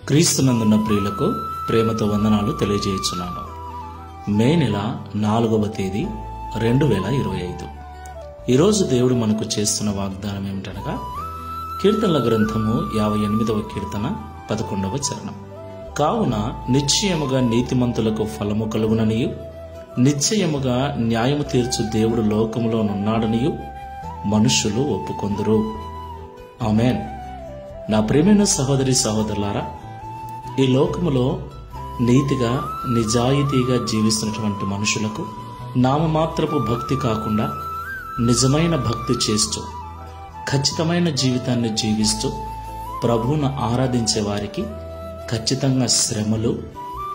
క్రీస్తునందున్న ప్రియులకు ప్రేమతో వందనాలు తెలియజేయుచున్నాను. మే నెల 4వ తేదీ 2025. ఈరోజు దేవుడు మనకు చేస్తున్న వాగ్దానం ఏమిటనగా కీర్తనల గ్రంథము 58వ కీర్తన 11వ చరణం. కావున నిశ్చయముగా నీతిమంతులకు ఫలము కలుగుననియు నిశ్చయముగా న్యాయము తీర్చు దేవుడు లోకములో నున్నాడనియు మనుషులు ఒప్పుకొందురు. ఆమేన్. నా ప్రియమైన సహోదరి సహోదరులారా, ఈ లోకములో నీతిగా నిజాయితీగా జీవిస్తున్నటువంటి మనుషులకు నామమాత్రపు భక్తి కాకుండా నిజమైన భక్తి చేస్తూ ఖచ్చితమైన జీవితాన్ని జీవిస్తూ ప్రభువును ఆరాధించే వారికి ఖచ్చితంగా శ్రమలు,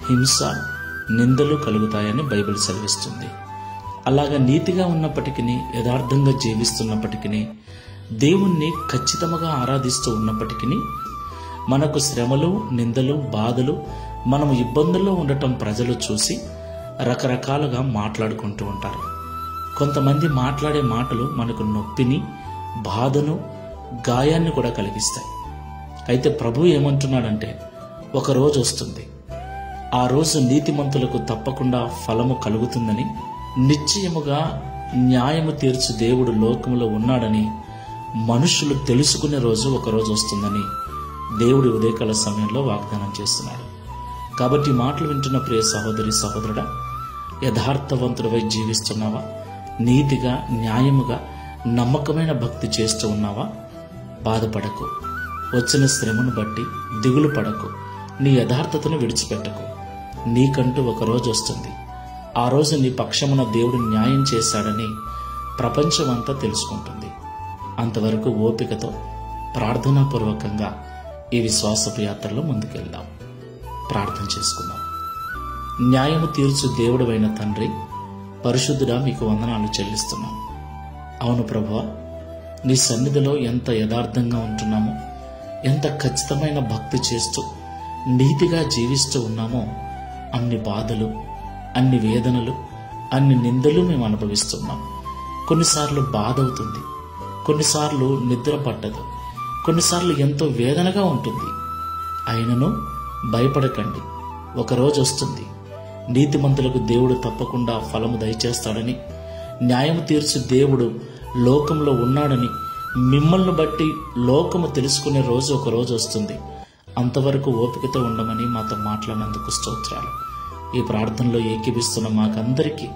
హింస, నిందలు కలుగుతాయని బైబిల్ సెలవిస్తుంది. అలాగా నీతిగా ఉన్నప్పటికీ, యథార్థంగా జీవిస్తున్నప్పటికీ, దేవుణ్ణి ఖచ్చితంగా ఆరాధిస్తూ ఉన్నప్పటికీ మనకు శ్రమలు, నిందలు, బాధలు, మనం ఇబ్బందుల్లో ఉండటం ప్రజలు చూసి రకరకాలుగా మాట్లాడుకుంటూ ఉంటారు. కొంతమంది మాట్లాడే మాటలు మనకు నొప్పిని, బాధను, గాయాన్ని కూడా కలిగిస్తాయి. అయితే ప్రభు ఏమంటున్నాడంటే, ఒక రోజు వస్తుంది, ఆ రోజు నీతిమంతులకు తప్పకుండా ఫలము కలుగుతుందని, నిశ్చయముగా న్యాయము తీర్చు దేవుడు లోకములో ఉన్నాడని మనుషులు తెలుసుకునే రోజు ఒక రోజు వస్తుందని దేవుడి ఉదయకాల సమయంలో వాగ్దానం చేస్తున్నాడు. కాబట్టి మాటలు వింటున్న ప్రియ సహోదరి సహోదరుడా, యథార్థవంతుడివై జీవిస్తున్నావా? నీతిగా, న్యాయముగా, నమ్మకమైన భక్తి చేస్తూ ఉన్నావా? బాధపడకు. వచ్చిన శ్రమను బట్టి దిగులు పడకు. నీ యథార్థతను విడిచిపెట్టకు. నీకంటూ ఒక రోజు వస్తుంది. ఆ రోజు నీ పక్షమున దేవుడు న్యాయం చేశాడని ప్రపంచమంతా తెలుసుకుంటుంది. అంతవరకు ఓపికతో ప్రార్థనాపూర్వకంగా ఈ విశ్వాసపు యాత్రలో ముందుకెళ్దాం. ప్రార్థన చేసుకుందాం. న్యాయము తీర్చు దేవుడవైన తండ్రి, పరిశుద్ధుడా, మీకు వందనాలు చెల్లిస్తున్నాం. అవును ప్రభువా, నీ సన్నిధిలో ఎంత యథార్థంగా ఉంటున్నామో, ఎంత ఖచ్చితమైన భక్తి చేస్తూ నీతిగా జీవిస్తూ ఉన్నామో, అన్ని బాధలు, అన్ని వేదనలు, అన్ని నిందలు మేము అనుభవిస్తున్నాం. కొన్నిసార్లు బాధ అవుతుంది, కొన్నిసార్లు నిద్ర పట్టదు, కొన్నిసార్లు ఎంతో వేదనగా ఉంటుంది. అయినను భయపడకండి, ఒకరోజు వస్తుంది, నీతిమంతులకు దేవుడు తప్పకుండా ఫలము దయచేస్తాడని, న్యాయము తీర్చు దేవుడు లోకంలో ఉన్నాడని మిమ్మల్ని బట్టి లోకము తెలుసుకునే రోజు ఒక రోజు వస్తుంది. అంతవరకు ఓపికతో ఉండమని మాతో మాట్లాడినందుకు స్తోత్రాలు. ఈ ప్రార్థనలో ఏకీభిస్తున్న మాకందరికీ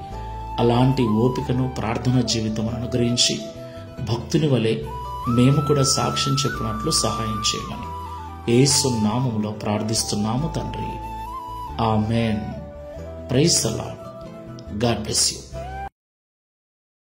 అలాంటి ఓపికను, ప్రార్థనా జీవితం అనుగ్రహించి భక్తుని వలె మేము కూడా సాక్ష్యం చెప్పినట్లు సహాయం చేయమని యేసు నామములో ప్రార్థిస్తున్నాము తండ్రి. ఆమేన్. Praise the Lord. God bless you.